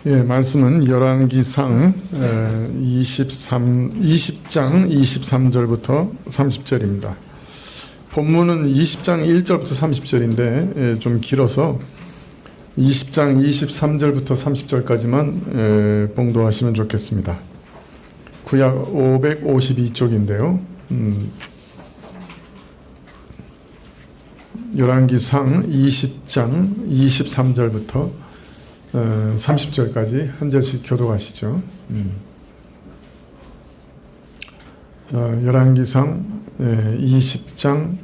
예, 말씀은 열왕기상 20장 23절부터 30절입니다. 본문은 20장 1절부터 30절인데 좀 길어서 20장 23절부터 30절까지만 봉독하시면 좋겠습니다. 구약 552쪽인데요. 열왕기상 20장 23절부터 30절까지 한 절씩 교독하시죠. 열왕기상 20장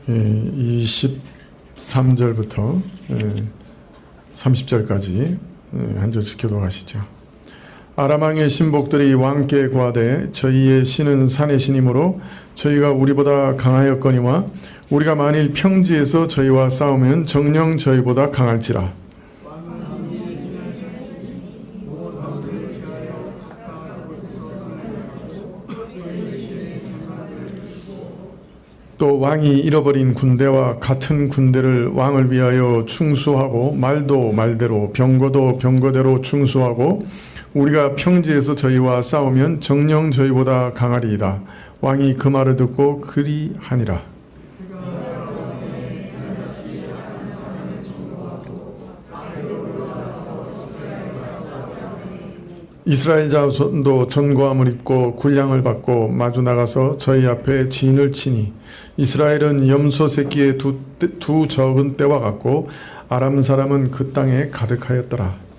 23절부터 30절까지 한 절씩 교독하시죠. 아람 왕의 신복들이 왕께 고하되 저희의 신은 산의 신이므로 저희가 우리보다 강하였거니와 우리가 만일 평지에서 저희와 싸우면 정녕 저희보다 강할지라. 또 왕이 잃어버린 군대와 같은 군대를 왕을 위하여 충수하고 말도 말대로 병거도 병거대로 충수하고 우리가 평지에서 저희와 싸우면 정녕 저희보다 강하리이다. 왕이 그 말을 듣고 그리하니라. 이스라엘 자손도 전거함을 입고 군량을 받고 마주 나가서 저희 앞에 진을 치니 이스라엘은 염소 새끼의 두 적은 때와 같고 아람 사람은 그 땅에 가득하였더라.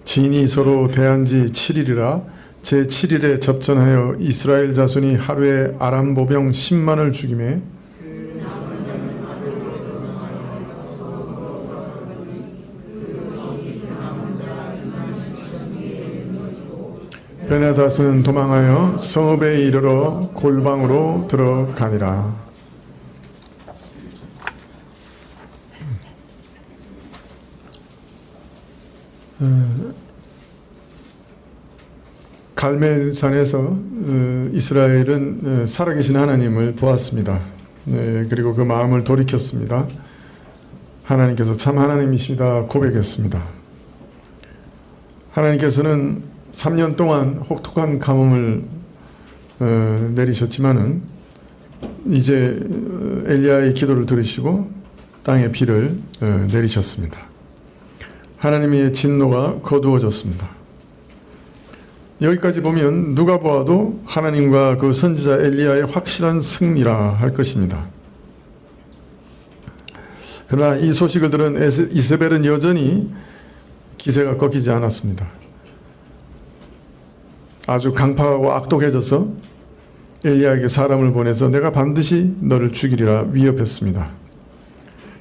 진이 서로 대한 지 7일이라 제7일에 접전하여 이스라엘 자손이 하루에 아람 보병 10만을 죽이매 베네닷은 도망하여 성읍에 이르러 골방으로 들어가니라. 갈멜산에서 이스라엘은 살아계신 하나님을 보았습니다. 그리고 그 마음을 돌이켰습니다. 하나님께서 참 하나님이십니다 고백했습니다. 하나님께서는 3년 동안 혹독한 가뭄을 내리셨지만은 이제 엘리야의 기도를 들으시고 땅에 비를 내리셨습니다. 하나님의 진노가 거두어졌습니다. 여기까지 보면 누가 보아도 하나님과 그 선지자 엘리야의 확실한 승리라 할 것입니다. 그러나 이 소식을 들은 이세벨은 여전히 기세가 꺾이지 않았습니다. 아주 강팍하고 악독해져서 엘리야에게 사람을 보내서 내가 반드시 너를 죽이리라 위협했습니다.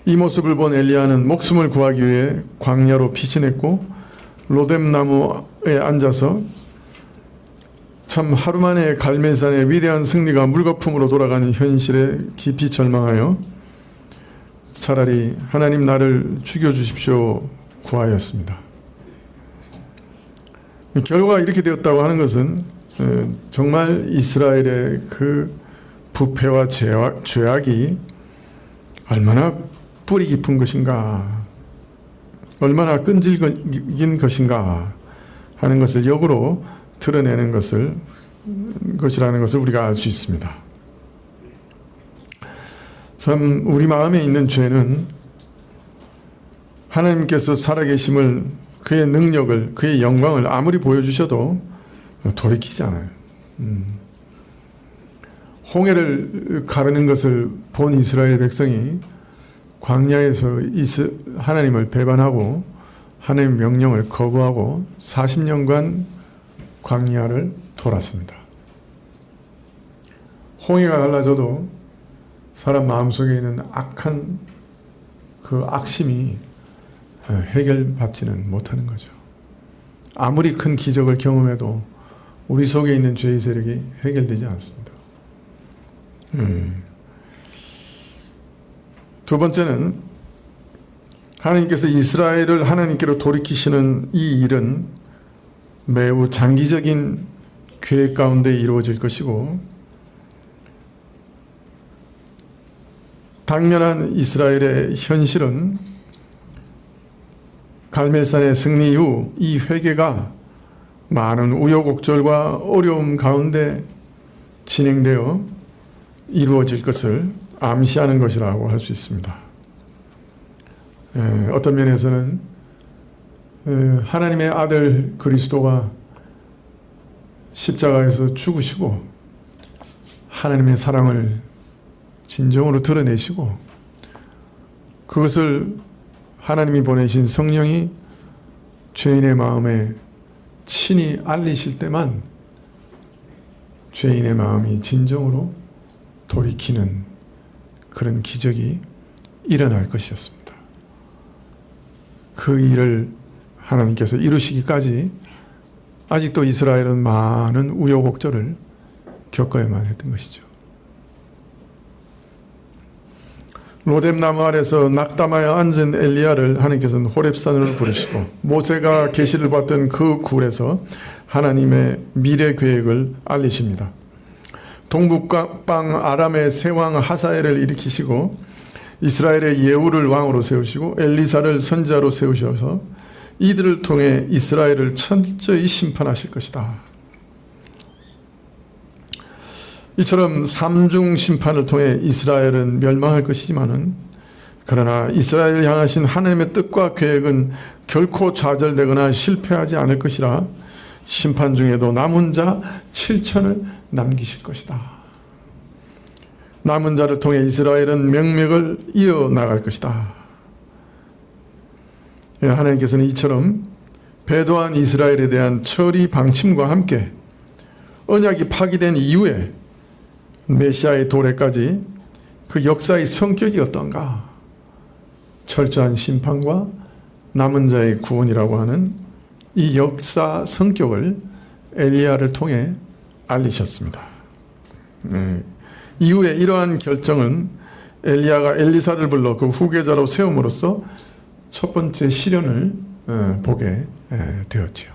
이 모습을 본 엘리야는 목숨을 구하기 위해 광야로 피신했고 로뎀 나무에 앉아서 참 하루 만에 갈멜산의 위대한 승리가 물거품으로 돌아가는 현실에 깊이 절망하여 차라리 하나님 나를 죽여주십시오 구하였습니다. 결과가 이렇게 되었다고 하는 것은 정말 이스라엘의 그 부패와 죄악이 얼마나 뿌리 깊은 것인가, 얼마나 끈질긴 것인가 하는 것을 역으로 드러내는 것이라는 것을 우리가 알 수 있습니다. 참 우리 마음에 있는 죄는 하나님께서 살아계심을, 그의 능력을, 그의 영광을 아무리 보여주셔도 돌이키지 않아요. 홍해를 가르는 것을 본 이스라엘 백성이 광야에서 하나님을 배반하고 하나님의 명령을 거부하고 40년간 광야를 돌았습니다. 홍해가 갈라져도 사람 마음속에 있는 악한 그 악심이 해결받지는 못하는 거죠. 아무리 큰 기적을 경험해도 우리 속에 있는 죄의 세력이 해결되지 않습니다. 두 번째는 하나님께서 이스라엘을 하나님께로 돌이키시는 이 일은 매우 장기적인 계획 가운데 이루어질 것이고, 당면한 이스라엘의 현실은 갈멜산의 승리 이후 이 회개가 많은 우여곡절과 어려움 가운데 진행되어 이루어질 것을 암시하는 것이라고 할 수 있습니다. 어떤 면에서는 하나님의 아들 그리스도가 십자가에서 죽으시고 하나님의 사랑을 진정으로 드러내시고, 그것을 하나님이 보내신 성령이 죄인의 마음에 친히 알리실 때만 죄인의 마음이 진정으로 돌이키는 그런 기적이 일어날 것이었습니다. 그 일을 하나님께서 이루시기까지 아직도 이스라엘은 많은 우여곡절을 겪어야만 했던 것이죠. 로뎀나무 아래서 낙담하여 앉은 엘리야를 하나님께서는 호렙산으로 부르시고, 모세가 계시를 받던 그 굴에서 하나님의 미래 계획을 알리십니다. 동북방 아람의 세왕 하사엘을 일으키시고 이스라엘의 예후를 왕으로 세우시고 엘리사를 선지자로 세우셔서 이들을 통해 이스라엘을 철저히 심판하실 것이다. 이처럼 삼중 심판을 통해 이스라엘은 멸망할 것이지만은, 그러나 이스라엘을 향하신 하나님의 뜻과 계획은 결코 좌절되거나 실패하지 않을 것이라 심판 중에도 남은 자 7천을 남기실 것이다. 남은 자를 통해 이스라엘은 명맥을 이어나갈 것이다. 하나님께서는 이처럼 배도한 이스라엘에 대한 처리 방침과 함께 언약이 파기된 이후에 메시아의 도래까지 그 역사의 성격이 어떤가, 철저한 심판과 남은 자의 구원이라고 하는 이 역사 성격을 엘리야를 통해 알리셨습니다. 이후에 이러한 결정은 엘리야가 엘리사를 불러 그 후계자로 세움으로써 첫 번째 시련을 보게 되었지요.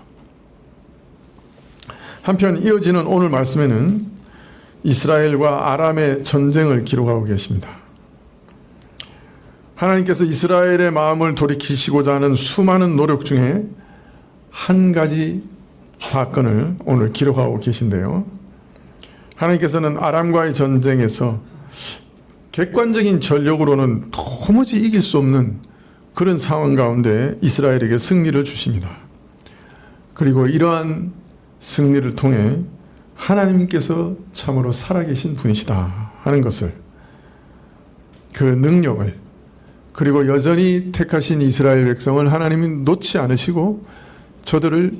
한편 이어지는 오늘 말씀에는 이스라엘과 아람의 전쟁을 기록하고 계십니다. 하나님께서 이스라엘의 마음을 돌이키시고자 하는 수많은 노력 중에 한 가지 사건을 오늘 기록하고 계신데요. 하나님께서는 아람과의 전쟁에서 객관적인 전력으로는 도무지 이길 수 없는 그런 상황 가운데 이스라엘에게 승리를 주십니다. 그리고 이러한 승리를 통해 하나님께서 참으로 살아계신 분이시다 하는 것을, 그 능력을, 그리고 여전히 택하신 이스라엘 백성을 하나님이 놓지 않으시고 저들을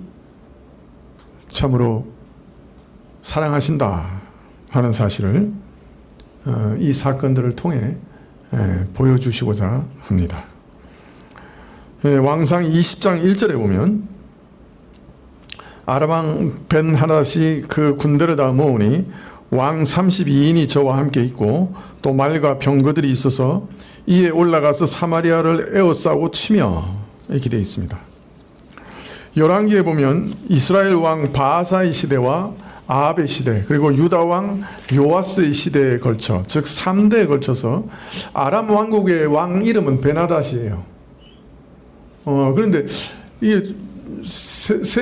참으로 사랑하신다 하는 사실을 이 사건들을 통해 보여주시고자 합니다. 왕상 20장 1절에 보면 아람왕 벤하닷이 그 군대를 다 모으니 왕 32인이 저와 함께 있고 또 말과 병거들이 있어서 이에 올라가서 사마리아를 에워싸고 치며, 이렇게 되어 있습니다. 열왕기에 보면 이스라엘 왕 바하사의 시대와 아합의 시대, 그리고 유다 왕 요아스의 시대에 걸쳐, 즉 3대에 걸쳐서 아람 왕국의 왕 이름은 베나닷이에요. 그런데 이게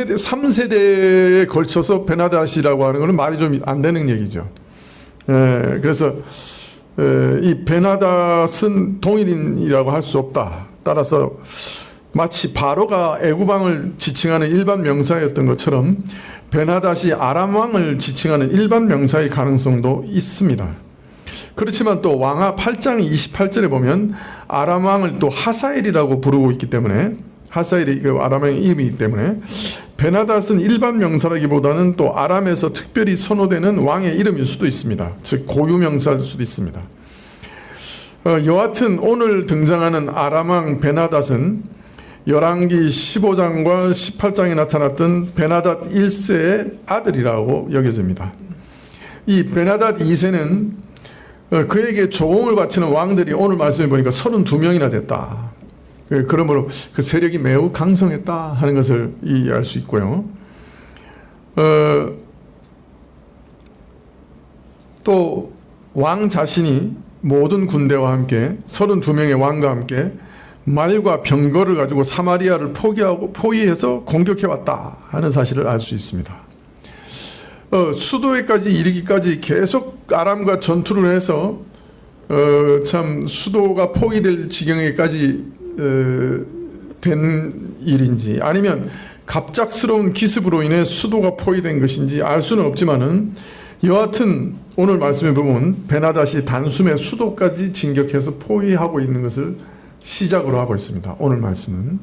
3세대에 걸쳐서 베나닷이라고 하는 것은 말이 좀 안 되는 얘기죠. 그래서 이 베나닷은 동일인이라고 할 수 없다. 따라서 마치 바로가 애굽왕을 지칭하는 일반 명사였던 것처럼 베나닷이 아람 왕을 지칭하는 일반 명사의 가능성도 있습니다. 그렇지만 또 왕하 8장 28절에 보면 아람 왕을 또 하사엘이라고 부르고 있기 때문에, 하사엘이 그 아람 왕의 이름이기 때문에 베나닷은 일반 명사라기보다는 또 아람에서 특별히 선호되는 왕의 이름일 수도 있습니다. 즉 고유 명사일 수도 있습니다. 여하튼 오늘 등장하는 아람 왕 베나닷은 열왕기 15장과 18장에 나타났던 베나닷 1세의 아들이라고 여겨집니다. 이 베나닷 2세는 그에게 조공을 바치는 왕들이 오늘 말씀해 보니까 32명이나 됐다. 그러므로 그 세력이 매우 강성했다 하는 것을 이해할 수 있고요. 또 왕 자신이 모든 군대와 함께 32명의 왕과 함께 말과 병거를 가지고 사마리아를 포위해서 공격해왔다 하는 사실을 알 수 있습니다. 수도에까지 이르기까지 계속 아람과 전투를 해서 참 수도가 포위될 지경에까지 된 일인지 아니면 갑작스러운 기습으로 인해 수도가 포위된 것인지 알 수는 없지만은 여하튼 오늘 말씀해 보면 베나닷이 단숨에 수도까지 진격해서 포위하고 있는 것을 시작으로 하고 있습니다. 오늘 말씀은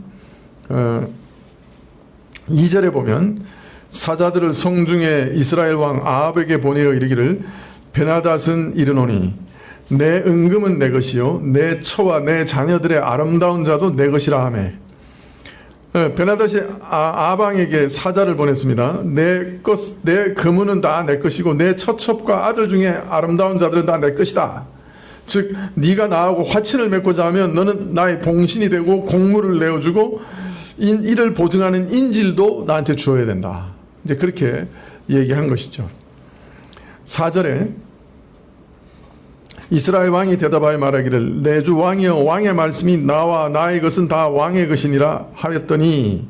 2절에 보면 사자들을 성중에 이스라엘 왕 아합에게 보내어 이르기를 베나닷은 이르노니 내 은금은 내 것이요 내 처와 내 자녀들의 아름다운 자도 내 것이라 하매 베나닷이 아방에게 사자를 보냈습니다. 내 금은은 다 내 것이고 내 처첩과 아들 중에 아름다운 자들은 다 내 것이다. 즉 네가 나하고 화친을 맺고자 하면 너는 나의 봉신이 되고 공물을 내어주고 이를 보증하는 인질도 나한테 주어야 된다. 이제 그렇게 얘기한 것이죠. 4절에 이스라엘 왕이 대답하여 말하기를 내 주 왕이여 왕의 말씀이 나와 나의 것은 다 왕의 것이니라 하였더니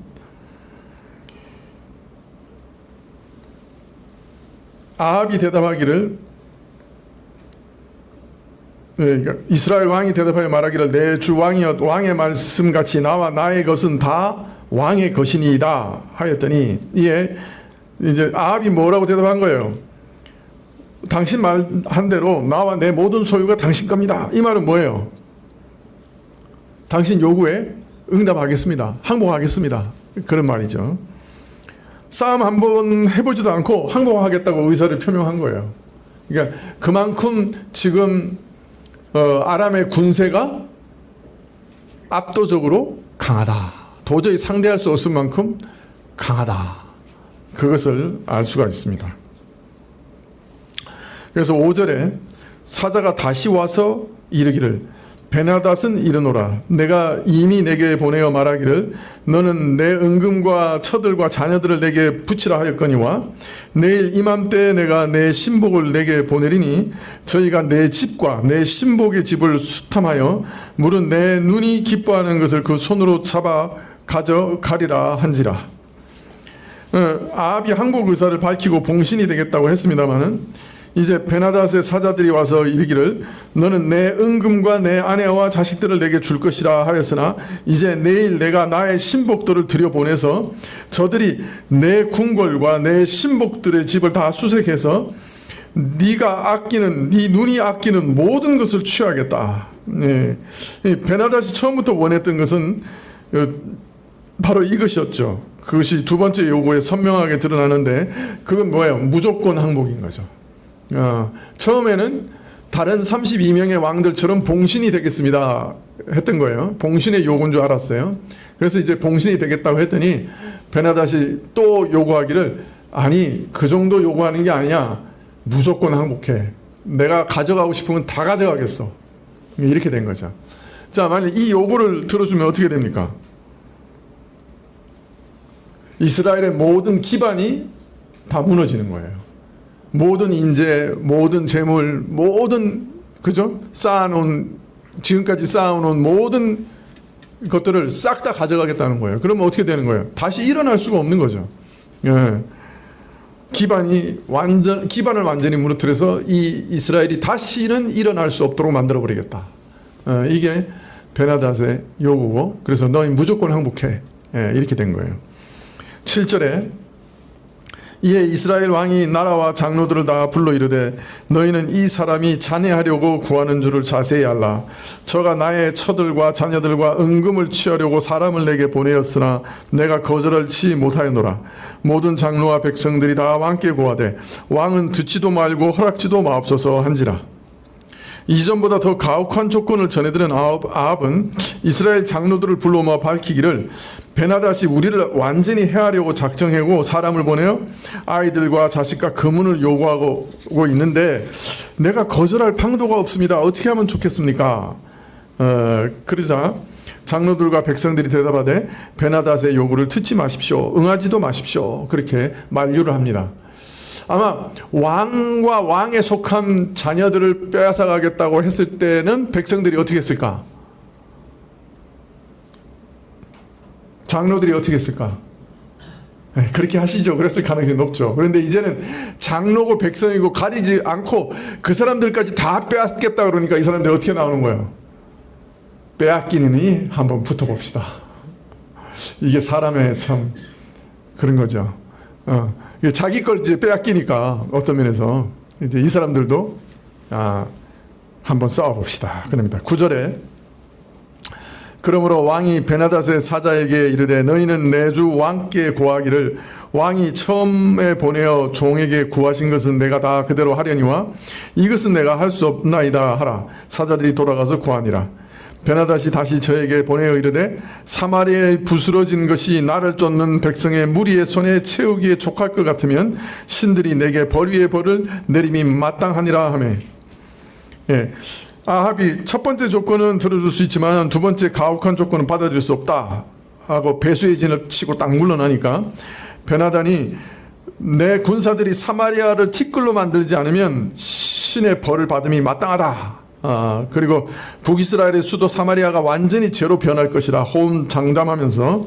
아합이 대답하기를 그러니까 이스라엘 왕이 대답하여 말하기를 내 주 왕이여 왕의 말씀같이 나와 나의 것은 다 왕의 것이니이다 하였더니 이에 이제 아합이 뭐라고 대답한 거예요? 당신 말한 대로 나와 내 모든 소유가 당신 겁니다. 이 말은 뭐예요? 당신 요구에 응답하겠습니다. 항복하겠습니다. 그런 말이죠. 싸움 한번 해보지도 않고 항복하겠다고 의사를 표명한 거예요. 그러니까 그만큼 지금 아람의 군세가 압도적으로 강하다. 도저히 상대할 수 없을 만큼 강하다. 그것을 알 수가 있습니다. 그래서 5절에 사자가 다시 와서 이르기를 베나닷은 이르노라 내가 이미 내게 보내어 말하기를 너는 내 은금과 처들과 자녀들을 내게 붙이라 하였거니와 내일 이맘때에 내가 내 신복을 내게 보내리니 저희가 내 집과 내 신복의 집을 수탐하여 물은 내 눈이 기뻐하는 것을 그 손으로 잡아 가져가리라 한지라. 아합이 항복 의사를 밝히고 봉신이 되겠다고 했습니다마는 이제 베나닷의 사자들이 와서 이르기를 너는 내 은금과 내 아내와 자식들을 내게 줄 것이라 하였으나 이제 내일 내가 나의 신복들을 들여보내서 저들이 내 궁궐과 내 신복들의 집을 다 수색해서 네가 아끼는 네 눈이 아끼는 모든 것을 취하겠다. 베나닷이 처음부터 원했던 것은 바로 이것이었죠. 그것이 두 번째 요구에 선명하게 드러나는데 그건 뭐예요? 무조건 항복인 거죠. 처음에는 다른 32명의 왕들처럼 봉신이 되겠습니다 했던 거예요. 봉신의 요구인 줄 알았어요. 그래서 이제 봉신이 되겠다고 했더니 베나닷이 또 요구하기를 아니 그 정도 요구하는 게 아니야. 무조건 항복해. 내가 가져가고 싶으면 다 가져가겠어. 이렇게 된 거죠. 자, 만약 이 요구를 들어주면 어떻게 됩니까? 이스라엘의 모든 기반이 다 무너지는 거예요. 모든 인재, 모든 재물, 모든 그죠? 지금까지 쌓아놓은 모든 것들을 싹 다 가져가겠다는 거예요. 그러면 어떻게 되는 거예요? 다시 일어날 수가 없는 거죠. 기반을 완전히 무너뜨려서 이 이스라엘이 다시는 일어날 수 없도록 만들어 버리겠다. 이게 베나닷의 요구고, 그래서 너희 무조건 항복해. 이렇게 된 거예요. 7절에 이에 이스라엘 왕이 나라와 장로들을 다 불러 이르되 너희는 이 사람이 잔해하려고 구하는 줄을 자세히 알라. 저가 나의 처들과 자녀들과 은금을 취하려고 사람을 내게 보내었으나 내가 거절치 못하였노라. 모든 장로와 백성들이 다 왕께 고하되 왕은 듣지도 말고 허락지도 마옵소서 한지라. 이전보다 더 가혹한 조건을 전해들은 아합은 이스라엘 장로들을 불러 모아 밝히기를 베나닷이 우리를 완전히 해하려고 작정하고 사람을 보내어 아이들과 자식과 금은을 요구하고 있는데 내가 거절할 방도가 없습니다. 어떻게 하면 좋겠습니까? 그러자 장로들과 백성들이 대답하되 베나닷의 요구를 듣지 마십시오. 응하지도 마십시오. 그렇게 만류를 합니다. 아마 왕과 왕에 속한 자녀들을 빼앗아가겠다고 했을 때는 백성들이 어떻게 했을까? 장로들이 어떻게 했을까? 그렇게 하시죠. 그랬을 가능성이 높죠. 그런데 이제는 장로고 백성이고 가리지 않고 그 사람들까지 다 빼앗겠다 그러니까 이 사람들이 어떻게 나오는 거예요? 빼앗기느니 한번 붙어봅시다. 이게 사람의 참 그런 거죠. 자기 걸 이제 빼앗기니까 어떤 면에서 이제 이 사람들도 한번 싸워봅시다. 그럽니다. 9절에 그러므로 왕이 베나닷의 사자에게 이르되 너희는 내 주 왕께 구하기를 왕이 처음에 보내어 종에게 구하신 것은 내가 다 그대로 하려니와 이것은 내가 할 수 없나이다 하라. 사자들이 돌아가서 구하니라. 베나닷이 다시 저에게 보내어 이르되 사마리아에 부스러진 것이 나를 쫓는 백성의 무리의 손에 채우기에 족할 것 같으면 신들이 내게 벌 위에 벌을 내림이 마땅하니라 하매. 아합이 첫 번째 조건은 들어줄 수 있지만 두 번째 가혹한 조건은 받아들일 수 없다 하고 배수의 진을 치고 딱 물러나니까 베나단이 내 군사들이 사마리아를 티끌로 만들지 않으면 신의 벌을 받음이 마땅하다. 그리고 북이스라엘의 수도 사마리아가 완전히 죄로 변할 것이라 호언장담하면서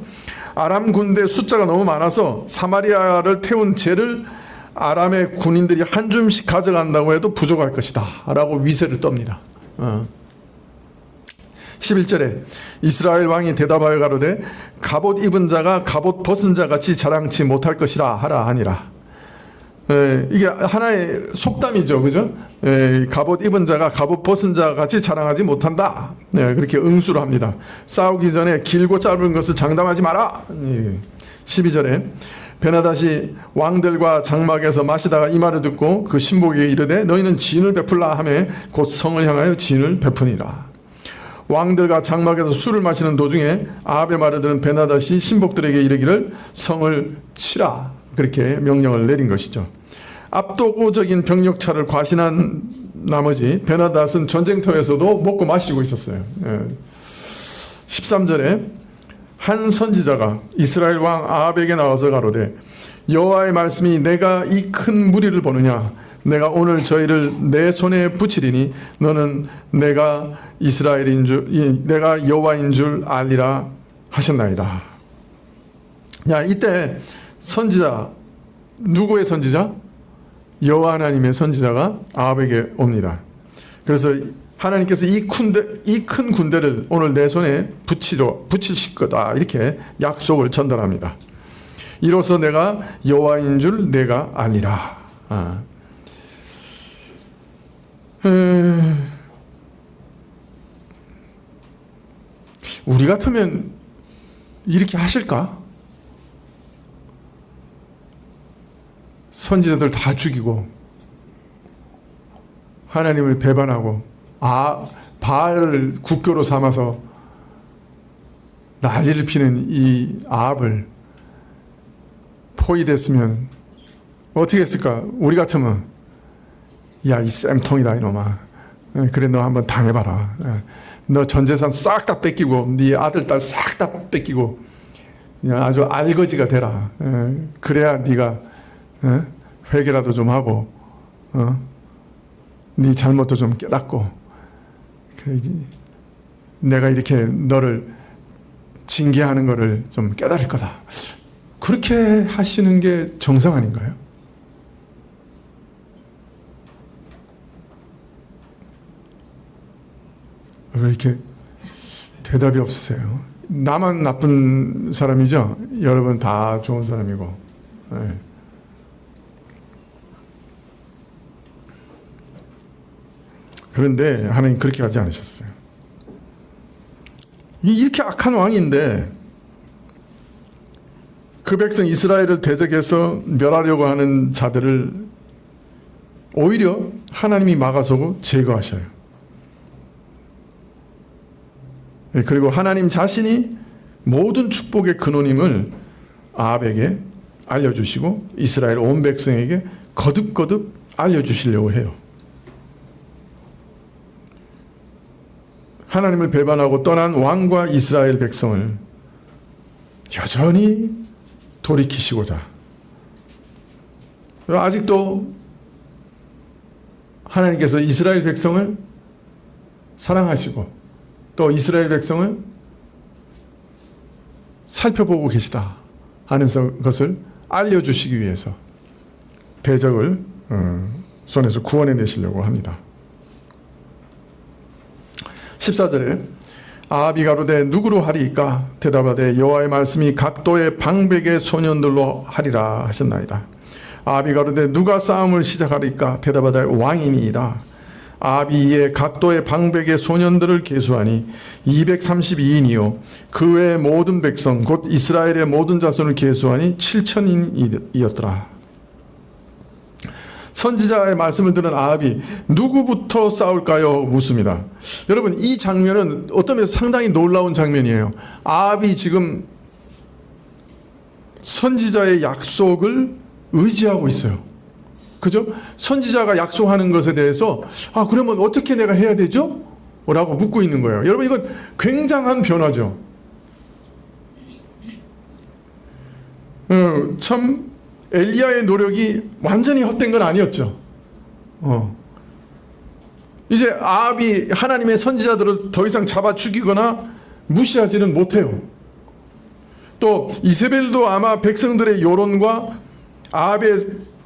아람 군대 숫자가 너무 많아서 사마리아를 태운 죄를 아람의 군인들이 한 줌씩 가져간다고 해도 부족할 것이다 라고 위세를 떱니다. 11절에 이스라엘 왕이 대답하여 가로되 갑옷 입은 자가 갑옷 벗은 자 같이 자랑치 못할 것이라 하라 하니라. 이게 하나의 속담이죠. 그죠? 갑옷 입은 자가 갑옷 벗은 자 같이 자랑하지 못한다. 그렇게 응수를 합니다. 싸우기 전에 길고 짧은 것을 장담하지 마라. 12절에 베나닷이 왕들과 장막에서 마시다가 이 말을 듣고 그 신복에게 이르되 너희는 진을 베풀라 하매 곧 성을 향하여 진을 베푸니라. 왕들과 장막에서 술을 마시는 도중에 아합의 말을 들은 베나닷이 신복들에게 이르기를 성을 치라. 그렇게 명령을 내린 것이죠. 압도적인 병력차를 과신한 나머지 베나닷은 전쟁터에서도 먹고 마시고 있었어요. 13절에 한 선지자가 이스라엘 왕 아합에게 나와서 가로되 여호와의 말씀이 내가 이 큰 무리를 보느냐 내가 오늘 저희를 내 손에 붙이리니 너는 내가 이스라엘인 줄 내가 여호와인 줄 알리라 하셨나이다. 이때 선지자 누구의 선지자? 여호와 하나님의 선지자가 아합에게 옵니다. 그래서 하나님께서 이 큰 군대를 오늘 내 손에 붙이실 거다 이렇게 약속을 전달합니다. 이로써 내가 여호와인 줄 내가 아니라. 우리 같으면 이렇게 하실까? 선지자들 다 죽이고 하나님을 배반하고 바알을 국교로 삼아서 난리를 피는 이 아합을 포위됐으면 어떻게 했을까? 우리 같으면 야, 이 쌤통이다 이놈아. 그래 너 한번 당해봐라. 너 전재산 싹 다 뺏기고 네 아들 딸 싹 다 뺏기고 아주 알거지가 되라. 그래야 네가 회개라도 좀 하고 네 잘못도 좀 깨닫고 내가 이렇게 너를 징계하는 거를 좀 깨달을 거다. 그렇게 하시는 게 정상 아닌가요? 왜 이렇게 대답이 없으세요? 나만 나쁜 사람이죠? 여러분 다 좋은 사람이고. 네. 그런데 하나님 그렇게 하지 않으셨어요. 이렇게 악한 왕인데 그 백성 이스라엘을 대적해서 멸하려고 하는 자들을 오히려 하나님이 막아서고 제거하셔요. 그리고 하나님 자신이 모든 축복의 근원임을 아합에게 알려주시고 이스라엘 온 백성에게 거듭거듭 알려주시려고 해요. 하나님을 배반하고 떠난 왕과 이스라엘 백성을 여전히 돌이키시고자 아직도 하나님께서 이스라엘 백성을 사랑하시고 또 이스라엘 백성을 살펴보고 계시다 하는 것을 알려주시기 위해서 대적을 손에서 구원해 내시려고 합니다. 14절에 아합이 가로되 누구로 하리이까? 대답하되 여호와의 말씀이 각도의 방백의 소년들로 하리라 하셨나이다. 아합이 가로되 누가 싸움을 시작하리이까? 대답하되 왕이니이다. 아합이 이에 각도의 방백의 소년들을 계수하니 232인이요 그 외의 모든 백성 곧 이스라엘의 모든 자손을 계수하니 7,000인이었더라. 선지자의 말씀을 들은 아합이 누구부터 싸울까요? 묻습니다. 여러분, 이 장면은 어떤 면에서 상당히 놀라운 장면이에요. 아합이 지금 선지자의 약속을 의지하고 있어요. 그죠? 선지자가 약속하는 것에 대해서 그러면 어떻게 내가 해야 되죠? 라고 묻고 있는 거예요. 여러분, 이건 굉장한 변화죠. 참 엘리야의 노력이 완전히 헛된 건 아니었죠. 이제 아합이 하나님의 선지자들을 더 이상 잡아 죽이거나 무시하지는 못해요. 또 이세벨도 아마 백성들의 여론과 아합의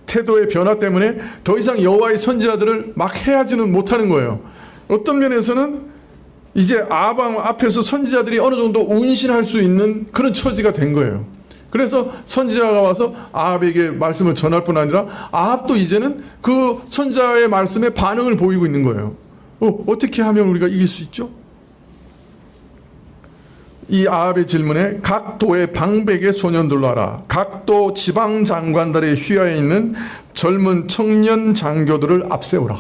태도의 변화 때문에 더 이상 여호와의 선지자들을 막 해하지는 못하는 거예요. 어떤 면에서는 이제 아합 앞에서 선지자들이 어느 정도 운신할 수 있는 그런 처지가 된 거예요. 그래서 선지자가 와서 아합에게 말씀을 전할 뿐 아니라 아합도 이제는 그 선지자의 말씀에 반응을 보이고 있는 거예요. 어떻게 하면 우리가 이길 수 있죠? 이 아합의 질문에 각 도의 방백의 소년들로 하라. 각 도 지방 장관들의 휘하에 있는 젊은 청년 장교들을 앞세우라.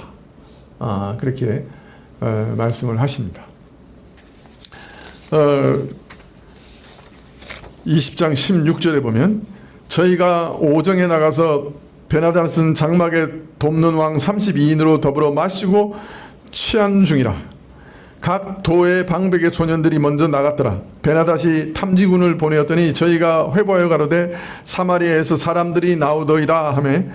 그렇게 말씀을 하십니다. 20장 16절에 보면 저희가 오정에 나가서 베나다스 장막에 돕는 왕 32인으로 더불어 마시고 취한 중이라. 각 도의 방백의 소년들이 먼저 나갔더라. 베나다시 탐지군을 보내었더니 저희가 회보하여 가로되 사마리아에서 사람들이 나오더이다 하매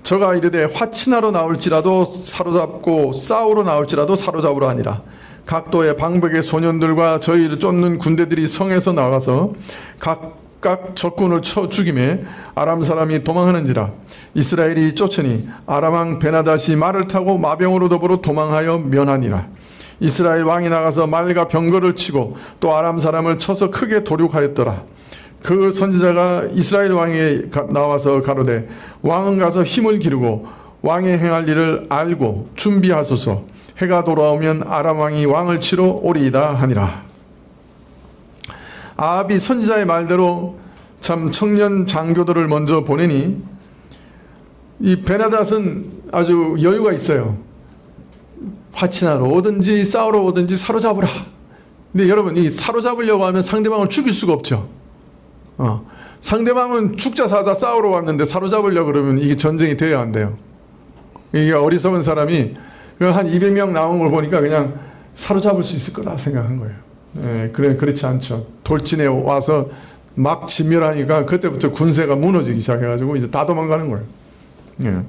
저가 이르되 화친하러 나올지라도 사로잡고 싸우러 나올지라도 사로잡으라 하니라. 각 도의 방백의 소년들과 저희를 쫓는 군대들이 성에서 나가서 각각 적군을 쳐 죽이매 아람 사람이 도망하는지라. 이스라엘이 쫓으니 아람 왕 베나다시 말을 타고 마병으로 더불어 도망하여 면하니라. 이스라엘 왕이 나가서 말과 병거를 치고 또 아람 사람을 쳐서 크게 도륙하였더라. 그 선지자가 이스라엘 왕에게 나와서 가로되 왕은 가서 힘을 기르고 왕의 행할 일을 알고 준비하소서. 해가 돌아오면 아람 왕이 왕을 치러 오리이다 하니라. 아합이 선지자의 말대로 참 청년 장교들을 먼저 보내니 이 베나닷은 아주 여유가 있어요. 화친하러 오든지 싸우러 오든지 사로잡으라. 근데 여러분, 이 사로잡으려고 하면 상대방을 죽일 수가 없죠. 상대방은 죽자 사자 싸우러 왔는데 사로잡으려고 그러면 이게 전쟁이 돼야 안 돼요. 이게 어리석은 사람이 한 200명 나온 걸 보니까 그냥 사로잡을 수 있을 거다 생각한 거예요. 그렇지 않죠. 돌진에 와서 막 진멸하니까 그때부터 군세가 무너지기 시작해가지고 이제 다 도망가는 거예요.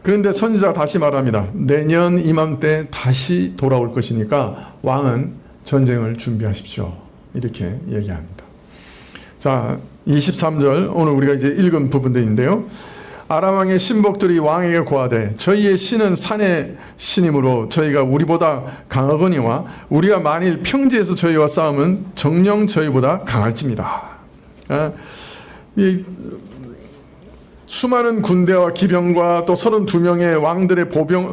그런데 선지자가 다시 말합니다. 내년 이맘때 다시 돌아올 것이니까 왕은 전쟁을 준비하십시오. 이렇게 얘기합니다. 자, 23절 오늘 우리가 이제 읽은 부분들인데요. 아람 왕의 신복들이 왕에게 고하되 저희의 신은 산의 신이므로 저희가 우리보다 강하거니와 우리가 만일 평지에서 저희와 싸우면 정녕 저희보다 강할지입니다. 이 수많은 군대와 기병과 또 32명의 왕들의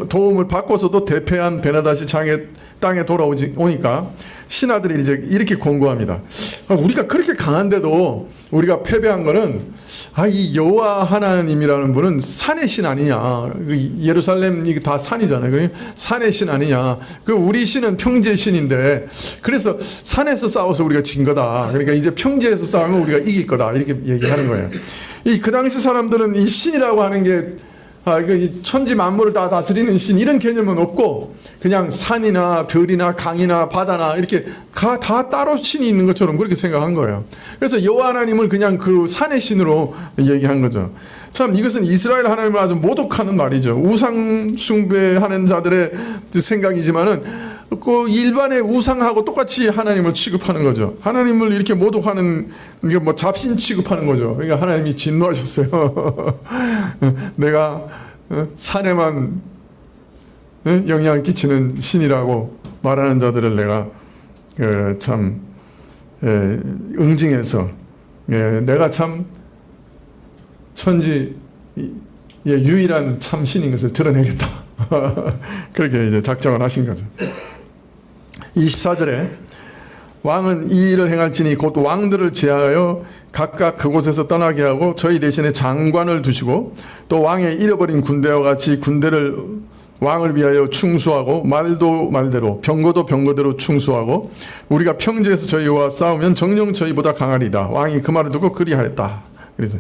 도움을 받고서도 대패한 베나닷이 땅에 돌아오니까 신하들이 이제 이렇게 권고합니다. 우리가 그렇게 강한데도 우리가 패배한 거는 이 여호와 하나님이라는 분은 산의 신 아니냐. 예루살렘 이게 다 산이잖아요. 그러니까 산의 신 아니냐. 우리 신은 평지의 신인데 그래서 산에서 싸워서 우리가 진 거다. 그러니까 이제 평지에서 싸우면 우리가 이길 거다. 이렇게 얘기하는 거예요. 그 당시 사람들은 이 신이라고 하는 게 이 천지 만물을 다 다스리는 신 이런 개념은 없고 그냥 산이나 들이나 강이나 바다나 이렇게 다 따로 신이 있는 것처럼 그렇게 생각한 거예요. 그래서 여호와 하나님을 그냥 그 산의 신으로 얘기한 거죠. 참 이것은 이스라엘 하나님을 아주 모독하는 말이죠. 우상 숭배하는 자들의 생각이지만은 그 일반의 우상하고 똑같이 하나님을 취급하는 거죠. 하나님을 이렇게 모독하는 이게 뭐 잡신 취급하는 거죠. 그러니까 하나님이 진노하셨어요. 내가 산에만 영향을 끼치는 신이라고 말하는 자들을 내가 참 응징해서 내가 참 천지의 유일한 참 신인 것을 드러내겠다. 그렇게 이제 작정을 하신 거죠. 24절에 왕은 이 일을 행할지니 곧 왕들을 제하여 각각 그곳에서 떠나게 하고 저희 대신에 장관을 두시고 또 왕의 잃어버린 군대와 같이 군대를 왕을 위하여 충수하고 말도 말대로 병거도 병거대로 충수하고 우리가 평지에서 저희와 싸우면 정녕 저희보다 강하리다. 왕이 그 말을 듣고 그리하였다. 그래서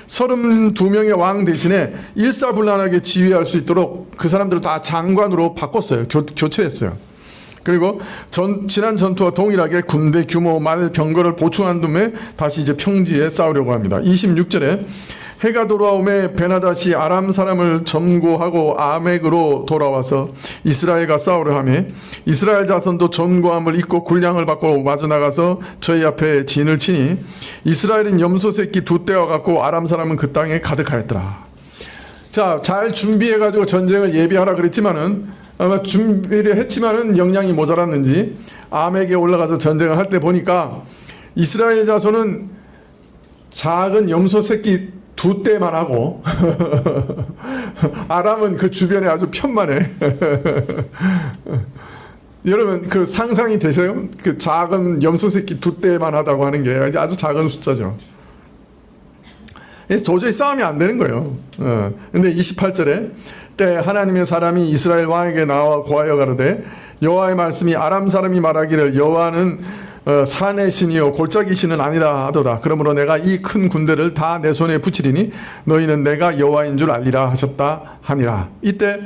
32명의 왕 대신에 일사불란하게 지휘할 수 있도록 그 사람들을 다 장관으로 바꿨어요. 교체했어요. 그리고 지난 전투와 동일하게 군대 규모, 말, 병거를 보충한 다음에 다시 이제 평지에 싸우려고 합니다. 26절에 해가 돌아오매 베나닷이 아람 사람을 점거하고 아멕으로 돌아와서 이스라엘과 싸우려 하며 이스라엘 자손도 전거함을 입고 군량을 받고 마주 나가서 저희 앞에 진을 치니 이스라엘은 염소 새끼 2떼와 같고 아람 사람은 그 땅에 가득하였더라. 자, 잘 준비해가지고 전쟁을 예비하라 그랬지만은 아마 준비를 했지만은 역량이 모자랐는지 아멕에 올라가서 전쟁을 할 때 보니까 이스라엘 자손은 작은 염소 새끼 2떼만 하고 아람은 그 주변에 아주 편만해. 여러분 그 상상이 되세요? 그 작은 염소 새끼 2떼만 하다고 하는 게 아주 작은 숫자죠. 도저히 싸움이 안 되는 거예요. 근데 28절에 때 하나님의 사람이 이스라엘 왕에게 나와 고하여 가로되 여호와의 말씀이 아람 사람이 말하기를 여호와는 산의 신이요 골짜기 신은 아니라 하도다. 그러므로 내가 이 큰 군대를 다 내 손에 붙이리니 너희는 내가 여호와인 줄 알리라 하셨다 하니라. 이때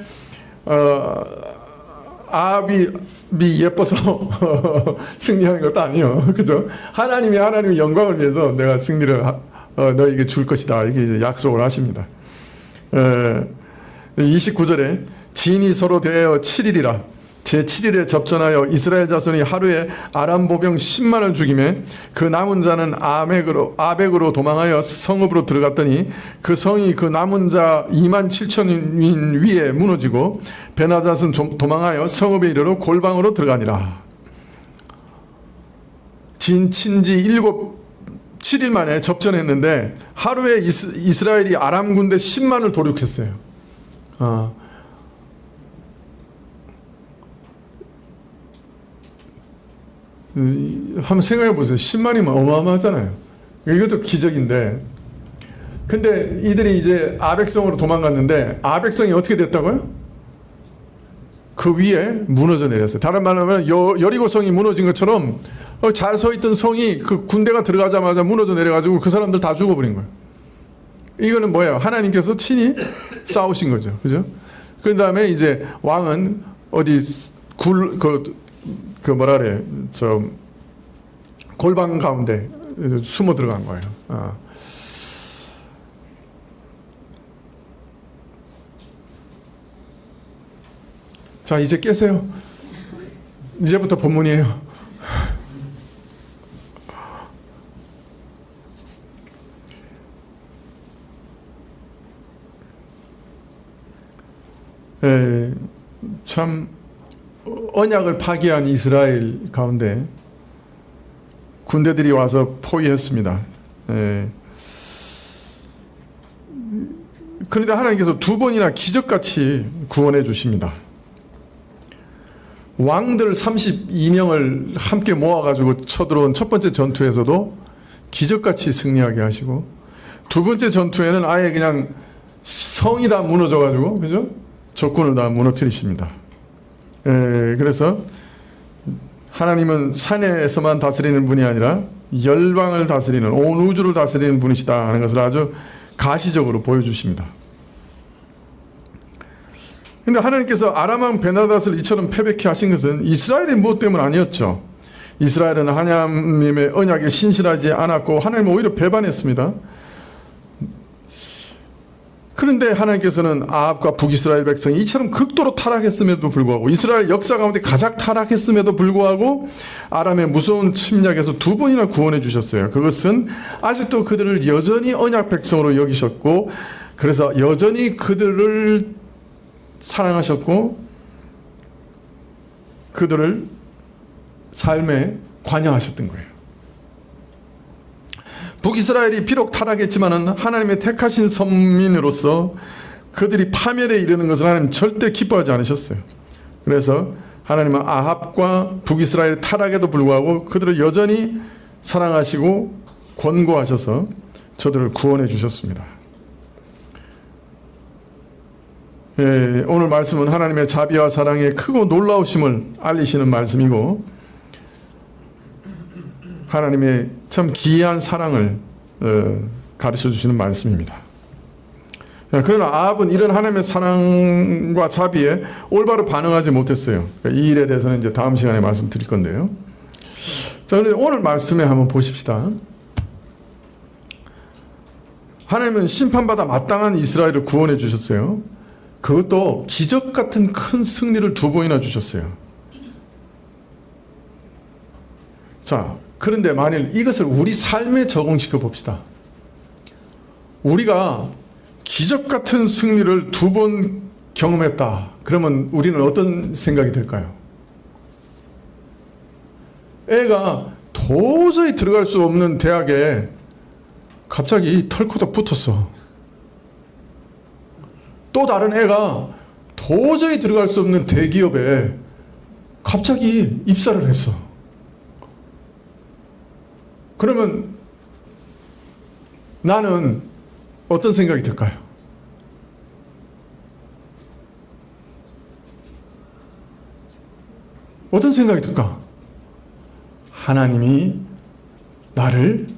아합이 예뻐서 승리하는 것도 아니에요. 그죠? 하나님의 영광을 위해서 내가 승리를 너에게 줄 것이다. 이렇게 이제 약속을 하십니다. 29절에 진이 서로 대하여 7일이라 제7일에 접전하여 이스라엘 자손이 하루에 아람 보병 10만을 죽이매 그 남은 자는 아벡으로 도망하여 성읍으로 들어갔더니 그 성이 그 남은 자 2만 7천인 위에 무너지고 베나닷은 도망하여 성읍에 이르러 골방으로 들어가니라. 진 친지 7일 만에 접전했는데 하루에 이스라엘이 아람 군대 10만을 도륙했어요. 한번 생각해 보세요. 10만이면 어마어마하잖아요. 이것도 기적인데. 근데 이들이 이제 아벡성으로 도망갔는데 아벡성이 어떻게 됐다고요? 그 위에 무너져 내렸어요. 다른 말로 하면 여리고성이 무너진 것처럼 잘 서 있던 성이 그 군대가 들어가자마자 무너져 내려가지고 그 사람들 다 죽어버린 거예요. 이거는 뭐예요? 하나님께서 친히 싸우신 거죠. 그죠? 그 다음에 이제 왕은 어디 뭐라 그래, 골방 가운데 숨어 들어간 거예요. 자, 이제 깨세요. 이제부터 본문이에요. 참 언약을 파기한 이스라엘 가운데 군대들이 와서 포위했습니다. 그런데 하나님께서 2번이나 기적같이 구원해 주십니다. 왕들 32명을 함께 모아가지고 쳐들어온 첫 번째 전투에서도 기적같이 승리하게 하시고 두 번째 전투에는 아예 그냥 성이 다 무너져가지고 그죠? 적군을 다 무너뜨리십니다. 그래서 하나님은 산에서만 다스리는 분이 아니라 열방을 다스리는 온 우주를 다스리는 분이시다 하는 것을 아주 가시적으로 보여주십니다. 근데 하나님께서 아람 왕 베나닷을 이처럼 패배케 하신 것은 이스라엘의 무엇 때문 아니었죠. 이스라엘은 하나님의 언약에 신실하지 않았고 하나님을 오히려 배반했습니다. 그런데 하나님께서는 아합과 북이스라엘 백성이 이처럼 극도로 타락했음에도 불구하고, 이스라엘 역사 가운데 가장 타락했음에도 불구하고 아람의 무서운 침략에서 두 번이나 구원해 주셨어요. 그것은 아직도 그들을 여전히 언약 백성으로 여기셨고, 그래서 여전히 그들을 사랑하셨고 그들을 삶에 관여하셨던 거예요. 북이스라엘이 비록 타락했지만 하나님의 택하신 선민으로서 그들이 파멸에 이르는 것을 하나님 절대 기뻐하지 않으셨어요. 그래서 하나님은 아합과 북이스라엘 타락에도 불구하고 그들을 여전히 사랑하시고 권고하셔서 저들을 구원해 주셨습니다. 예, 오늘 말씀은 하나님의 자비와 사랑의 크고 놀라우심을 알리시는 말씀이고, 하나님의 참 기이한 사랑을 가르쳐 주시는 말씀입니다. 그러나 아합은 이런 하나님의 사랑과 자비에 올바로 반응하지 못했어요. 이 일에 대해서는 이제 다음 시간에 말씀드릴 건데요. 자, 그런데 오늘 말씀에 한번 보십시다. 하나님은 심판받아 마땅한 이스라엘을 구원해 주셨어요. 그것도 기적 같은 큰 승리를 두 번이나 주셨어요. 자, 그런데 만일 이것을 우리 삶에 적용시켜 봅시다. 우리가 기적 같은 승리를 두 번 경험했다. 그러면 우리는 어떤 생각이 들까요? 애가 도저히 들어갈 수 없는 대학에 갑자기 털코덕 붙었어. 또 다른 애가 도저히 들어갈 수 없는 대기업에 갑자기 입사를 했어. 그러면 나는 어떤 생각이 들까요? 어떤 생각이 들까? 하나님이 나를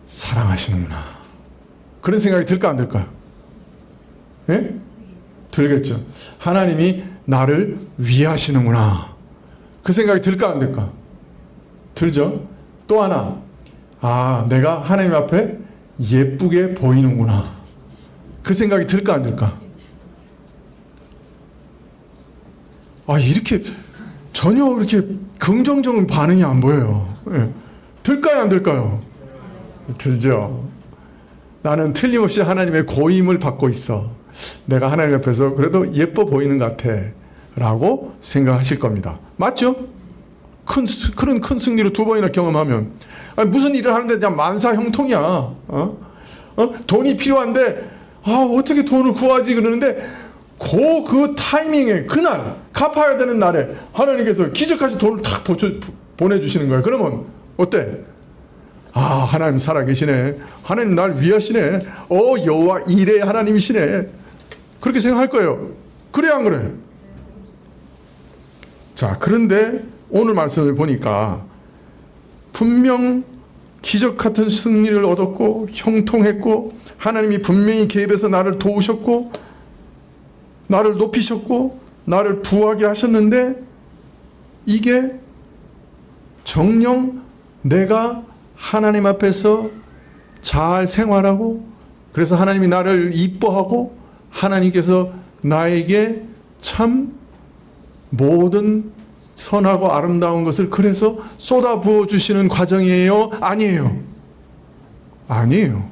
사랑하시는구나. 그런 생각이 들까 안 들까요? 예? 들겠죠. 하나님이 나를 위하시는구나. 그 생각이 들까 안 들까? 들죠. 또 하나, 내가 하나님 앞에 예쁘게 보이는구나. 그 생각이 들까 안 들까? 이렇게 전혀 이렇게 긍정적인 반응이 안 보여요. 예. 들까요 안 들까요? 들죠. 나는 틀림없이 하나님의 고임을 받고 있어. 내가 하나님 앞에서 그래도 예뻐 보이는 것 같아 라고 생각하실 겁니다. 맞죠? 그런 큰 승리를 두 번이나 경험하면 무슨 일을 하는데 그냥 만사형통이야. 돈이 필요한데 어떻게 돈을 구하지 그러는데 그 타이밍에 그날 갚아야 되는 날에 하나님께서 기적같이 돈을 탁 보내주시는 거예요. 그러면 어때? 하나님 살아계시네. 하나님 날 위하시네. 여호와 이레 하나님이시네. 그렇게 생각할 거예요. 그래 안 그래? 자, 그런데 오늘 말씀을 보니까 분명 기적 같은 승리를 얻었고 형통했고 하나님이 분명히 개입해서 나를 도우셨고 나를 높이셨고 나를 부하게 하셨는데, 이게 정녕 내가 하나님 앞에서 잘 생활하고, 그래서 하나님이 나를 이뻐하고 하나님께서 나에게 참 모든 선하고 아름다운 것을 그래서 쏟아부어 주시는 과정이에요? 아니에요. 아니에요.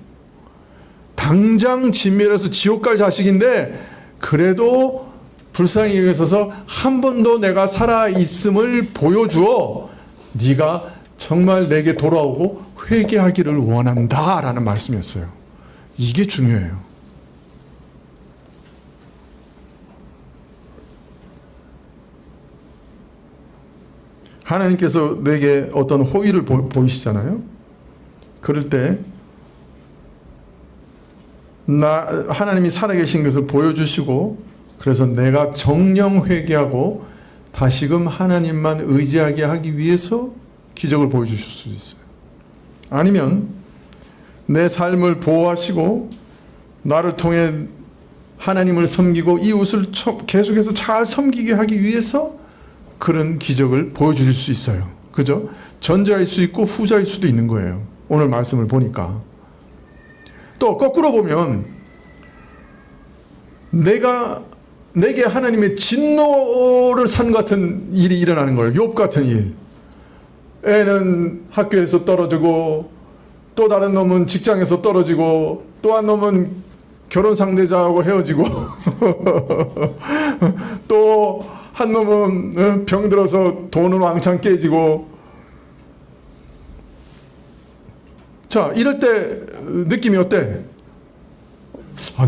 당장 진멸해서 지옥 갈 자식인데 그래도 불쌍히 여기서서 한 번 더 내가 살아있음을 보여주어 네가 정말 내게 돌아오고 회개하기를 원한다 라는 말씀이었어요. 이게 중요해요. 하나님께서 내게 어떤 호의를 보이시잖아요. 그럴 때 하나님이 살아계신 것을 보여주시고, 그래서 내가 정령 회개하고 다시금 하나님만 의지하게 하기 위해서 기적을 보여주실 수 있어요. 아니면 내 삶을 보호하시고 나를 통해 하나님을 섬기고 이웃을 계속해서 잘 섬기게 하기 위해서 그런 기적을 보여줄 수 있어요. 그죠? 전자일 수 있고 후자일 수도 있는 거예요. 오늘 말씀을 보니까. 또 거꾸로 보면 내게 하나님의 진노를 산 같은 일이 일어나는 거예요. 욥 같은 일. 애는 학교에서 떨어지고, 또 다른 놈은 직장에서 떨어지고, 또 한 놈은 결혼 상대자하고 헤어지고 또 한 놈은 병들어서 돈은 왕창 깨지고. 자, 이럴 때 느낌이 어때?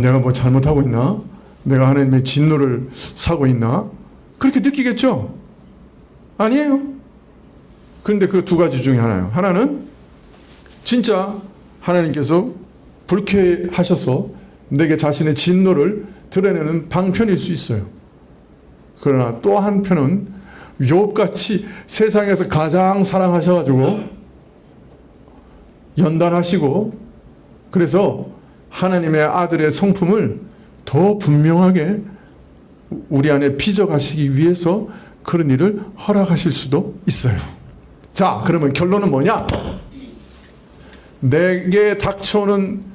내가 뭐 잘못하고 있나? 내가 하나님의 진노를 사고 있나? 그렇게 느끼겠죠? 아니에요. 그런데 그 두 가지 중에 하나예요. 하나는 진짜 하나님께서 불쾌하셔서 내게 자신의 진노를 드러내는 방편일 수 있어요. 그러나 또 한편은 욥같이 세상에서 가장 사랑하셔가지고 연단하시고, 그래서 하나님의 아들의 성품을 더 분명하게 우리 안에 빚어가시기 위해서 그런 일을 허락하실 수도 있어요. 자, 그러면 결론은 뭐냐? 내게 닥쳐오는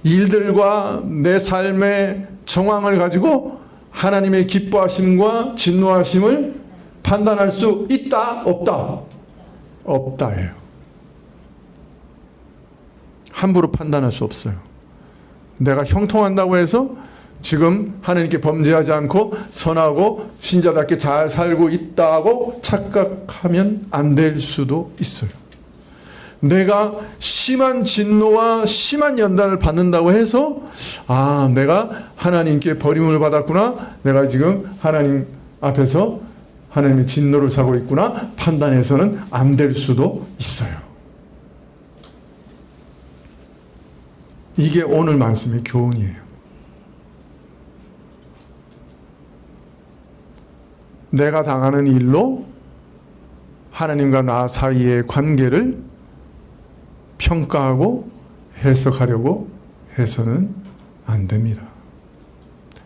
일들과 내 삶의 정황을 가지고 하나님의 기뻐하심과 진노하심을 판단할 수 있다? 없다? 없다예요. 함부로 판단할 수 없어요. 내가 형통한다고 해서 지금 하나님께 범죄하지 않고 선하고 신자답게 잘 살고 있다고 착각하면 안 될 수도 있어요. 내가 심한 진노와 심한 연단을 받는다고 해서 내가 하나님께 버림을 받았구나, 내가 지금 하나님 앞에서 하나님의 진노를 사고 있구나 판단해서는 안 될 수도 있어요. 이게 오늘 말씀의 교훈이에요. 내가 당하는 일로 하나님과 나 사이의 관계를 평가하고 해석하려고 해서는 안 됩니다.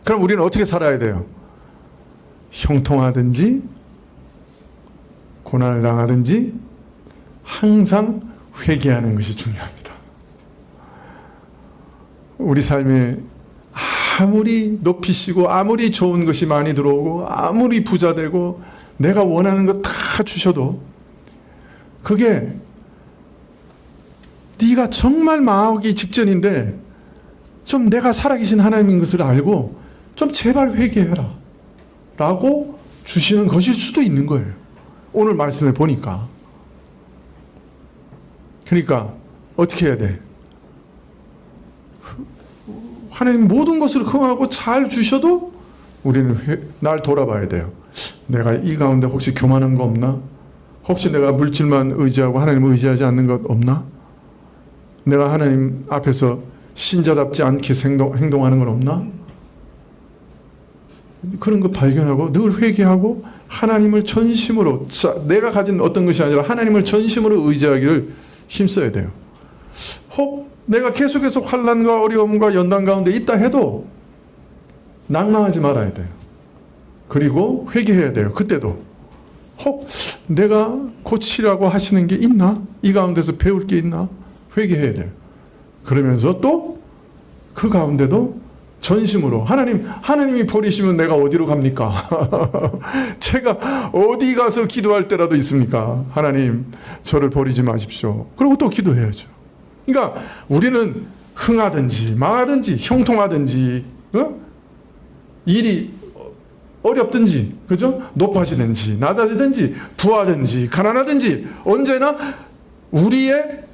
그럼 우리는 어떻게 살아야 돼요? 형통하든지 고난을 당하든지 항상 회개하는 것이 중요합니다. 우리 삶에 아무리 높이시고 아무리 좋은 것이 많이 들어오고 아무리 부자 되고 내가 원하는 거 다 주셔도 그게 네가 정말 망하기 직전인데 좀 내가 살아계신 하나님인 것을 알고 좀 제발 회개해라 라고 주시는 것일 수도 있는 거예요. 오늘 말씀을 보니까. 그러니까 어떻게 해야 돼? 하나님 모든 것을 흥하고 잘 주셔도 우리는 날 돌아봐야 돼요. 내가 이 가운데 혹시 교만한 거 없나? 혹시 내가 물질만 의지하고 하나님을 의지하지 않는 것 없나? 내가 하나님 앞에서 신자답지 않게 행동하는 건 없나? 그런 거 발견하고 늘 회개하고 하나님을 전심으로, 내가 가진 어떤 것이 아니라 하나님을 전심으로 의지하기를 힘써야 돼요. 혹 내가 계속해서 환난과 어려움과 연단 가운데 있다 해도 낭망하지 말아야 돼요. 그리고 회개해야 돼요. 그때도 혹 내가 고치라고 하시는 게 있나? 이 가운데서 배울 게 있나? 회개해야 돼요. 그러면서 또 그 가운데도 전심으로 하나님이 버리시면 내가 어디로 갑니까? 제가 어디 가서 기도할 때라도 있습니까? 하나님 저를 버리지 마십시오. 그리고 또 기도해야죠. 그러니까 우리는 흥하든지 망하든지 형통하든지 일이 어렵든지 그죠? 높아지든지 낮아지든지 부하든지 가난하든지 언제나 우리의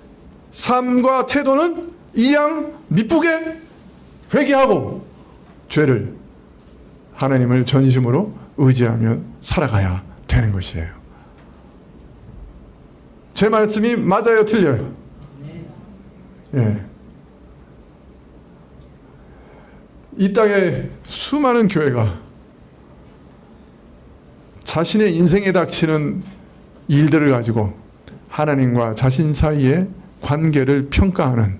삶과 태도는 이양 미쁘게 회개하고 죄를 하나님을 전심으로 의지하며 살아가야 되는 것이에요. 제 말씀이 맞아요, 틀려요? 예. 이 땅에 수많은 교회가 자신의 인생에 닥치는 일들을 가지고 하나님과 자신 사이의 관계를 평가하는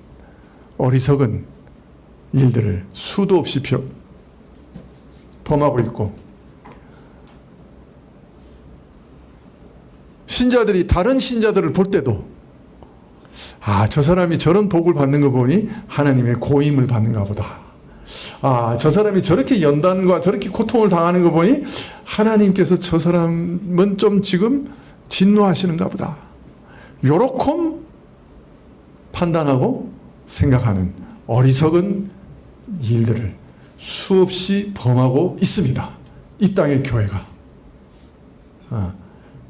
어리석은 일들을 수도 없이 범하고 있고, 신자들이 다른 신자들을 볼 때도 저 사람이 저런 복을 받는 거 보니 하나님의 고임을 받는가 보다. 저 사람이 저렇게 연단과 저렇게 고통을 당하는 거 보니 하나님께서 저 사람은 좀 지금 진노하시는가 보다. 요렇게 판단하고 생각하는 어리석은 일들을 수없이 범하고 있습니다. 이 땅의 교회가.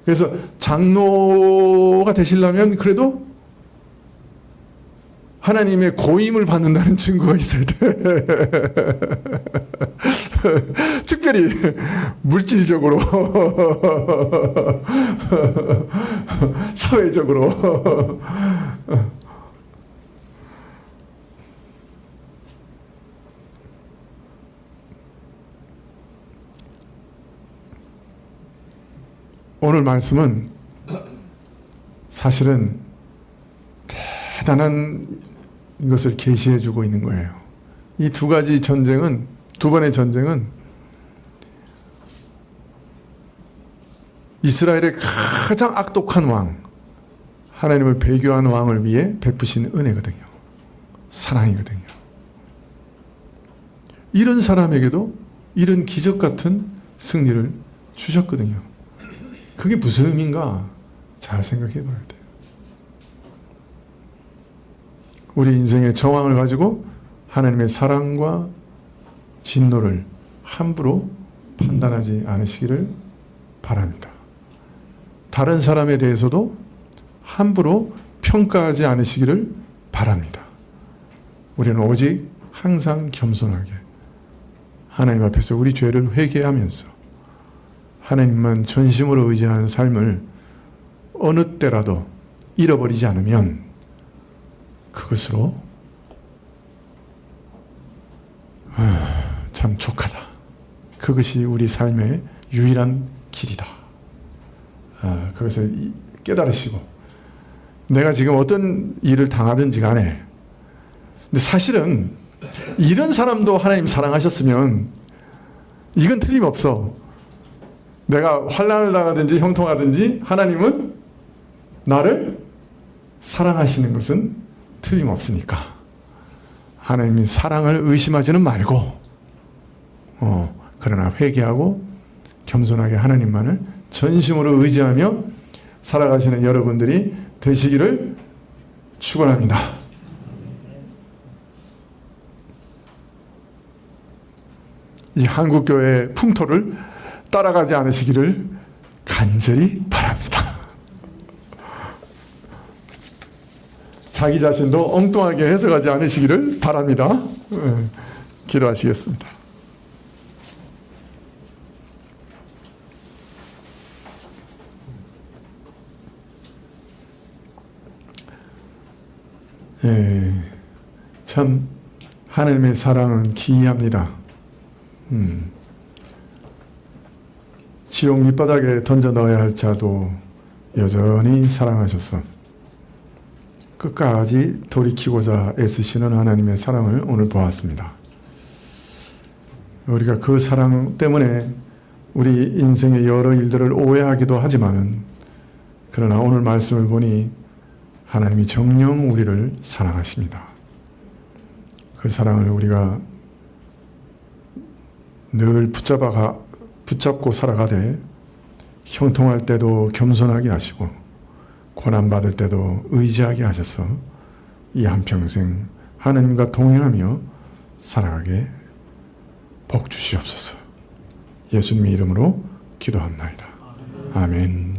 그래서 장로가 되시려면 그래도 하나님의 고임을 받는다는 증거가 있어야 돼. 특별히 물질적으로, 사회적으로. 오늘 말씀은 사실은 대단한 것을 계시해 주고 있는 거예요. 이 두 가지 전쟁은, 두 번의 전쟁은 이스라엘의 가장 악독한 왕, 하나님을 배교한 왕을 위해 베푸신 은혜거든요. 사랑이거든요. 이런 사람에게도 이런 기적 같은 승리를 주셨거든요. 그게 무슨 의미인가 잘 생각해 봐야 돼요. 우리 인생의 정황을 가지고 하나님의 사랑과 진노를 함부로 판단하지 않으시기를 바랍니다. 다른 사람에 대해서도 함부로 평가하지 않으시기를 바랍니다. 우리는 오직 항상 겸손하게 하나님 앞에서 우리 죄를 회개하면서 하나님만 전심으로 의지하는 삶을 어느 때라도 잃어버리지 않으면 그것으로 참 족하다. 그것이 우리 삶의 유일한 길이다. 그것을 깨달으시고 내가 지금 어떤 일을 당하든지 간에, 근데 사실은 이런 사람도 하나님 사랑하셨으면 이건 틀림없어. 내가 환난을 당하든지 형통하든지 하나님은 나를 사랑하시는 것은 틀림없으니까 하나님의 사랑을 의심하지는 말고 그러나 회개하고 겸손하게 하나님만을 전심으로 의지하며 살아가시는 여러분들이 되시기를 축원합니다. 이 한국교회의 풍토를 따라가지 않으시기를 간절히 바랍니다. 자기 자신도 엉뚱하게 해석하지 않으시기를 바랍니다. 기도하시겠습니다. 참 하나님의 사랑은 기이합니다. 지옥 밑바닥에 던져 넣어야 할 자도 여전히 사랑하셔서 끝까지 돌이키고자 애쓰시는 하나님의 사랑을 오늘 보았습니다. 우리가 그 사랑 때문에 우리 인생의 여러 일들을 오해하기도 하지만은, 그러나 오늘 말씀을 보니 하나님이 정녕 우리를 사랑하십니다. 그 사랑을 우리가 늘 붙잡고 살아가되 형통할 때도 겸손하게 하시고 고난받을 때도 의지하게 하셔서 이 한평생 하나님과 동행하며 살아가게 복 주시옵소서. 예수님의 이름으로 기도합나이다. 아멘.